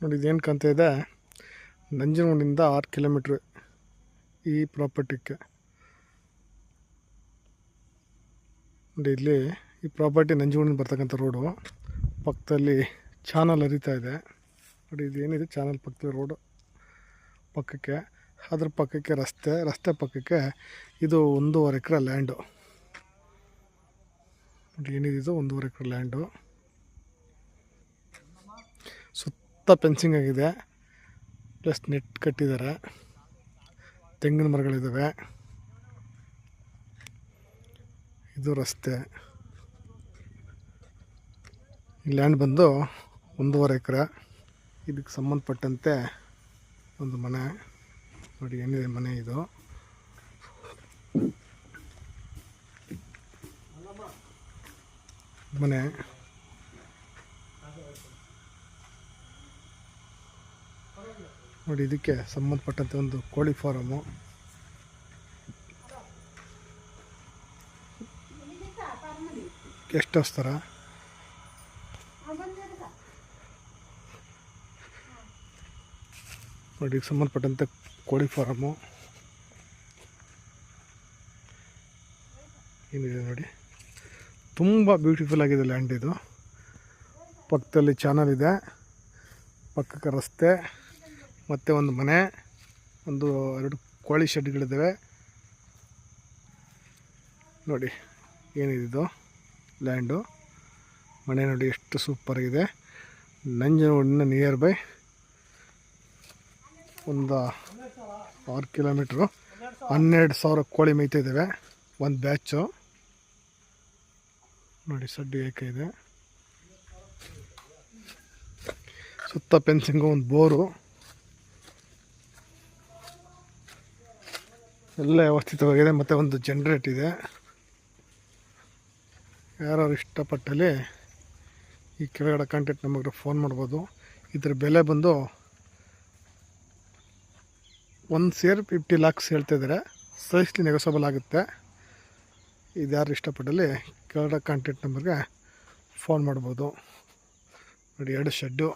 ನೋಡಿ ಇದೇನು ಕಾಣ್ತಾ ಇದೆ, ನಂಜನಗೂಡಿಂದ 6 ಕಿಲೋಮೀಟ್ರ್ ಈ ಪ್ರಾಪರ್ಟಿಗೆ. ನೋಡಿ ಇಲ್ಲಿ ಈ ಪ್ರಾಪರ್ಟಿ ನಂಜನಗೂಡಿಂದ ಬರ್ತಕ್ಕಂಥ ರೋಡು, ಪಕ್ಕದಲ್ಲಿ ಚಾನಲ್ ಹರಿತಾ ಇದೆ. ನೋಡಿ ಇದೇನಿದೆ ಚಾನಲ್ ಪಕ್ಕದಲ್ಲಿ ರೋಡು ಪಕ್ಕಕ್ಕೆ, ಅದ್ರ ಪಕ್ಕಕ್ಕೆ ರಸ್ತೆ ಪಕ್ಕಕ್ಕೆ ಇದು 1.5 ಎಕರೆ ಲ್ಯಾಂಡು. ನೋಡಿ ಏನಿದೆ ಇದು 1.5 ಎಕರೆ ಲ್ಯಾಂಡು. ಸುತ್ತ ಫೆನ್ಸಿಂಗ್ ಆಗಿದೆ, ಪ್ಲಸ್ ನೆಟ್ ಕಟ್ಟಿದ್ದಾರೆ, ತೆಂಗಿನ ಮರಗಳಿದ್ದಾವೆ. ಇದು ರಸ್ತೆ. ಈ ಲ್ಯಾಂಡ್ ಬಂದು 1.5 ಎಕರೆ. ಇದಕ್ಕೆ ಸಂಬಂಧಪಟ್ಟಂತೆ ಒಂದು ಮನೆ. ನೋಡಿ ಏನಿದೆ ಮನೆ ಇದು. ಮನೆ ನೋಡಿ, ಇದಕ್ಕೆ ಸಂಬಂಧಪಟ್ಟಂತೆ ಒಂದು ಕೋಳಿ ಫಾರಮು. ಗೆಸ್ಟ್ ಹೌಸ್ ಥರ. ನೋಡಿ ಇದಕ್ಕೆ ಸಂಬಂಧಪಟ್ಟಂತೆ ಕೋಳಿ ಫಾರಮು ಏನಿದೆ ನೋಡಿ. ತುಂಬ ಬ್ಯೂಟಿಫುಲ್ ಆಗಿದೆ ಲ್ಯಾಂಡ್ ಇದು. ಪಕ್ಕದಲ್ಲಿ ಚಾನಲ್ ಇದೆ, ಪಕ್ಕಕ್ಕೆ ರಸ್ತೆ, ಮತ್ತು ಒಂದು ಮನೆ, 2 ಕೋಳಿ ಶೆಡ್ಗಳಿದ್ದಾವೆ. ನೋಡಿ ಏನಿದು ಲ್ಯಾಂಡು. ಮನೆ ನೋಡಿ ಎಷ್ಟು ಸೂಪರಾಗಿದೆ. ನಂಜನಗೂಡಿನ ನಿಯರ್ ಬೈ ಒಂದು 6 ಕಿಲೋಮೀಟ್ರು. 12,000 ಕೋಳಿ ಮೇಯ್ತಾ ಇದ್ದಾವೆ ಒಂದು ಬ್ಯಾಚು. ನೋಡಿ ಸಡ್ಡು ಏಕೆ ಇದೆ, ಸುತ್ತ ಫೆನ್ಸಿಂಗು, ಒಂದು ಬೋರು, ಎಲ್ಲ ವ್ಯವಸ್ಥಿತವಾಗಿದೆ. ಮತ್ತು ಒಂದು ಜನ್ರೇಟ್ ಇದೆ. ಯಾರು ಇಷ್ಟಪಟ್ಟಲ್ಲಿ ಈ ಕೆಳಗಡೆ ಕಾಂಟ್ಯಾಕ್ಟ್ ನಂಬರ್ಗೆ ಫೋನ್ ಮಾಡ್ಬೋದು. ಇದರ ಬೆಲೆ ಬಂದು 1 ಸೇರ್ 50 lakhs ಹೇಳ್ತಾಯಿದ್ದಾರೆ. ಸೈಸ್ಲಿ ನೆಗೋಸಬಲ್ ಆಗುತ್ತೆ. ಇದು ಯಾರು ಇಷ್ಟಪಟ್ಟಲ್ಲಿ ಕೆಳಗಡೆ ಕಾಂಟ್ಯಾಕ್ಟ್ ನಂಬರ್ಗೆ ಫೋನ್ ಮಾಡ್ಬೋದು. ನೋಡಿ 2 ಶೆಡ್ಡು.